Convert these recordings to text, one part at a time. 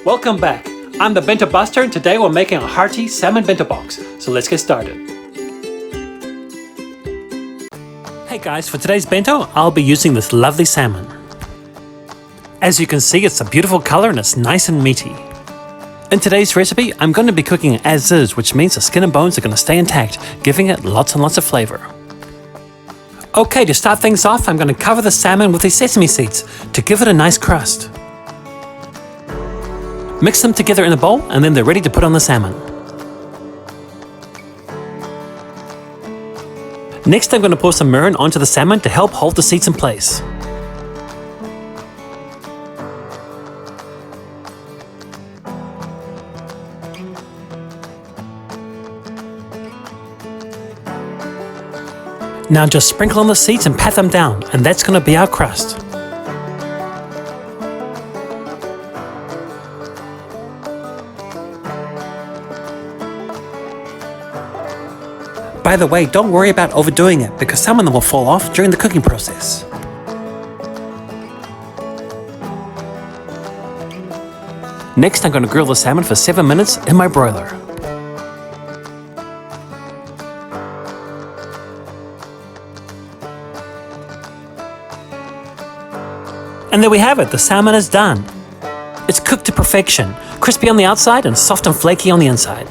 Welcome back. I'm the Bento Buster and today we're making a hearty salmon bento box. So let's get started. Hey guys, for today's bento, I'll be using this lovely salmon. As you can see, it's a beautiful color and it's nice and meaty. In today's recipe, I'm going to be cooking it as is, which means the skin and bones are going to stay intact, giving it lots and lots of flavor. Okay, to start things off, I'm going to cover the salmon with these sesame seeds to give it a nice crust. Mix them together in a bowl and then they're ready to put on the salmon. Next, I'm going to pour some mirin onto the salmon to help hold the seeds in place. Now just sprinkle on the seeds and pat them down, and that's going to be our crust. By the way, don't worry about overdoing it because some of them will fall off during the cooking process. Next, I'm going to grill the salmon for 7 minutes in my broiler. And there we have it, the salmon is done. It's cooked to perfection, crispy on the outside and soft and flaky on the inside.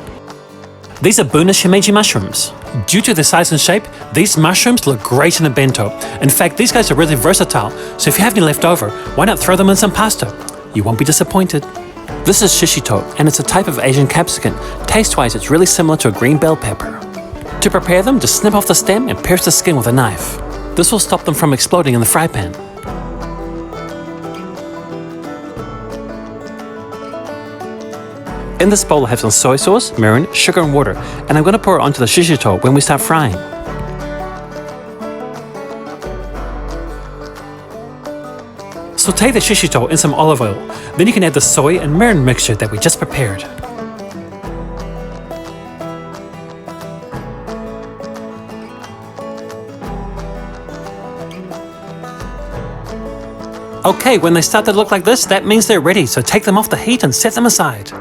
These are Buna Shimeji mushrooms. Due to their size and shape, these mushrooms look great in a bento. In fact, these guys are really versatile, so if you have any left over, why not throw them in some pasta? You won't be disappointed. This is Shishito, and it's a type of Asian capsicum. Taste-wise, it's really similar to a green bell pepper. To prepare them, just snip off the stem and pierce the skin with a knife. This will stop them from exploding in the fry pan. In this bowl I have some soy sauce, mirin, sugar and water, and I'm going to pour it onto the shishito when we start frying. Sauté the shishito in some olive oil, then you can add the soy and mirin mixture that we just prepared. Okay, when they start to look like this, that means they're ready, so take them off the heat and set them aside.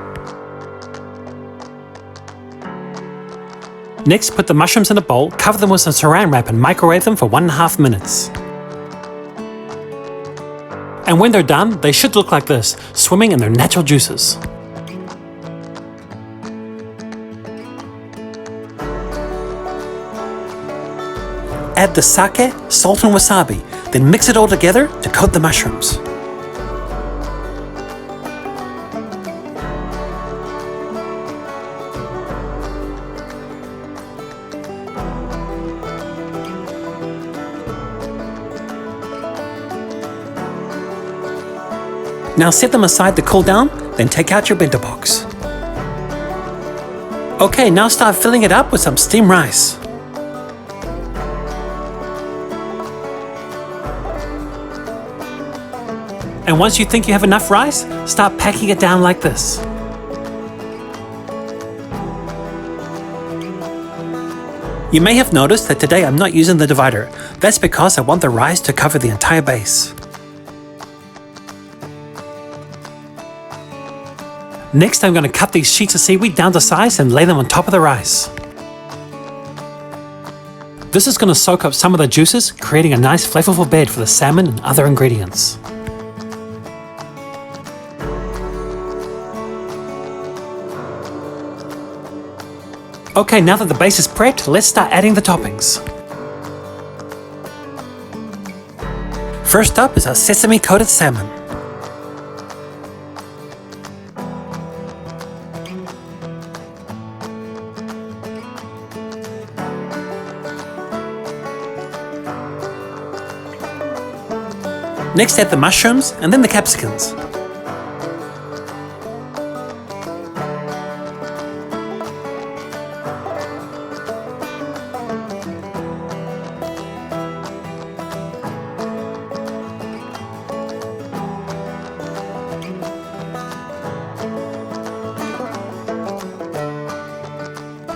Next, put the mushrooms in a bowl, cover them with some saran wrap and microwave them for 1.5 minutes. And when they're done, they should look like this, swimming in their natural juices. Add the sake, salt and wasabi, then mix it all together to coat the mushrooms. Now set them aside to cool down, then take out your bento box. Okay, now start filling it up with some steamed rice. And once you think you have enough rice, start packing it down like this. You may have noticed that today I'm not using the divider. That's because I want the rice to cover the entire base. Next, I'm going to cut these sheets of seaweed down to size and lay them on top of the rice. This is going to soak up some of the juices, creating a nice flavorful bed for the salmon and other ingredients. Okay, now that the base is prepped, let's start adding the toppings. First up is our sesame coated salmon. Next, add the mushrooms and then the capsicums.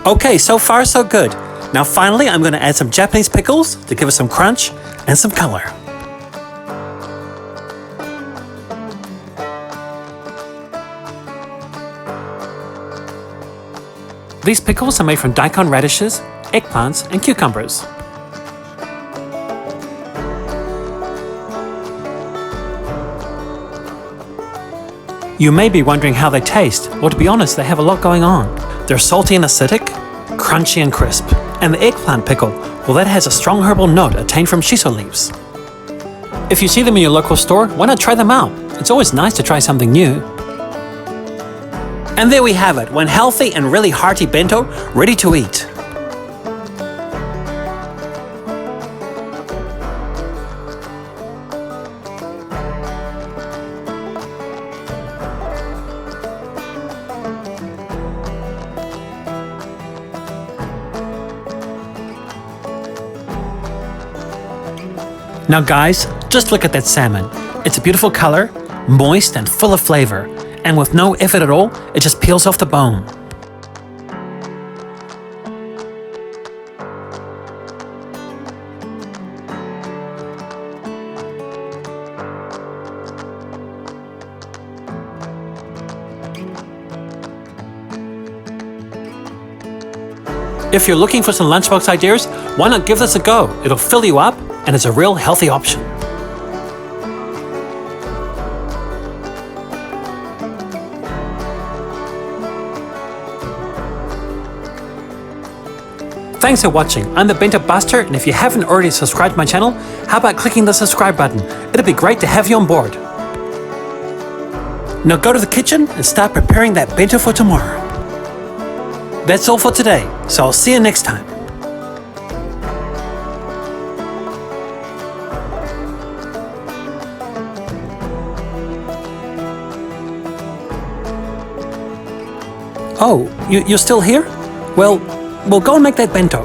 Okay, so far so good. Now finally, I'm going to add some Japanese pickles to give us some crunch and some color. These pickles are made from daikon radishes, eggplants, and cucumbers. You may be wondering how they taste. Well, to be honest, they have a lot going on. They're salty and acidic, crunchy and crisp. And the eggplant pickle, well, that has a strong herbal note attained from shiso leaves. If you see them in your local store, why not try them out? It's always nice to try something new. And there we have it, one healthy and really hearty bento ready to eat. Now guys, just look at that salmon. It's a beautiful color, moist and full of flavor, and with no effort at all, it just peels off the bone. If you're looking for some lunchbox ideas, why not give this a go? It'll fill you up, and it's a real healthy option. Thanks for watching. I'm the Bento Buster, and if you haven't already subscribed to my channel, how about clicking the subscribe button? It'll be great to have you on board. Now go to the kitchen and start preparing that bento for tomorrow. That's all for today, so I'll see you next time. Oh, you're still here? Well, go and make that bento.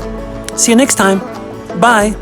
See you next time. Bye.